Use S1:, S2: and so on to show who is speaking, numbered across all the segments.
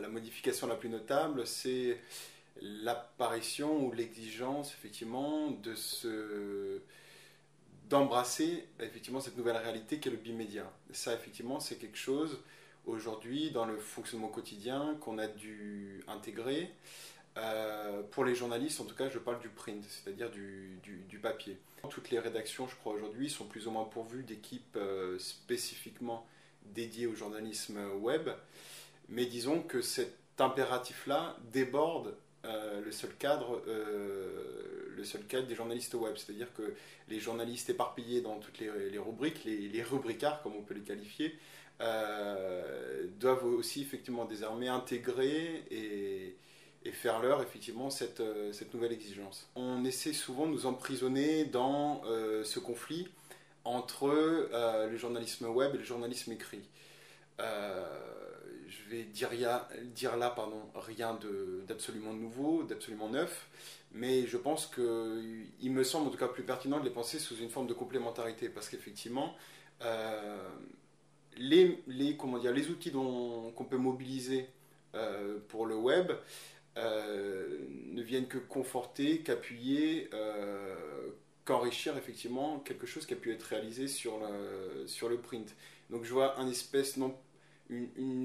S1: la modification la plus notable, c'est l'apparition ou l'exigence effectivement d'embrasser effectivement cette nouvelle réalité qu'est le bimédia. Et ça effectivement c'est quelque chose aujourd'hui dans le fonctionnement quotidien qu'on a dû intégrer. Pour les journalistes, en tout cas, je parle du print, c'est-à-dire du papier. Toutes les rédactions, je crois, aujourd'hui, sont plus ou moins pourvues d'équipes spécifiquement dédiées au journalisme web. Mais disons que cet impératif-là déborde le seul cadre des journalistes web. C'est-à-dire que les journalistes éparpillés dans toutes les rubriques, les rubricards, comme on peut les qualifier, doivent aussi effectivement désormais intégrer et faire leur effectivement cette nouvelle exigence. On essaie souvent de nous emprisonner dans ce conflit entre le journalisme web et le journalisme écrit. Je vais dire là, rien d'absolument nouveau, d'absolument neuf, mais je pense qu'il me semble en tout cas plus pertinent de les penser sous une forme de complémentarité, parce qu'effectivement, les outils qu'on peut mobiliser pour le web ne viennent que conforter, qu'appuyer, qu'enrichir effectivement quelque chose qui a pu être réalisé sur le print. Donc je vois une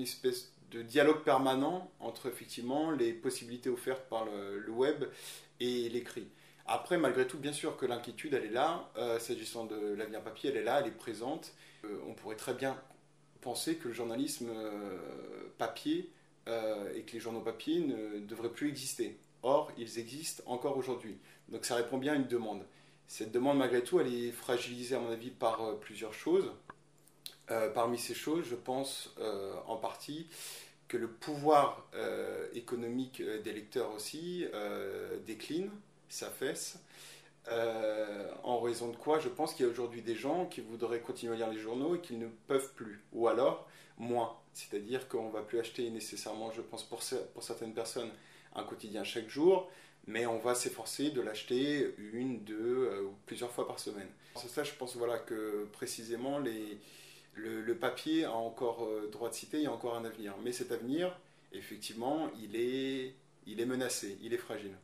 S1: espèce de dialogue permanent entre effectivement les possibilités offertes par le web et l'écrit. Après, malgré tout, bien sûr que l'inquiétude, elle est là, s'agissant de l'avenir papier, elle est là, elle est présente. On pourrait très bien penser que le journalisme papier et que les journaux papier ne devraient plus exister. Or, ils existent encore aujourd'hui. Donc ça répond bien à une demande. Cette demande, malgré tout, elle est fragilisée, à mon avis, par plusieurs choses. Parmi ces choses, je pense en partie que le pouvoir économique des lecteurs aussi décline, s'affaisse. En raison de quoi, je pense qu'il y a aujourd'hui des gens qui voudraient continuer à lire les journaux et qu'ils ne peuvent plus, ou alors moins. C'est-à-dire qu'on ne va plus acheter nécessairement, je pense pour certaines personnes, un quotidien chaque jour, mais on va s'efforcer de l'acheter une, deux ou plusieurs fois par semaine. C'est ça, je pense voilà, que précisément le papier a encore droit de citer, il y a encore un avenir. Mais cet avenir, effectivement, il est menacé, il est fragile.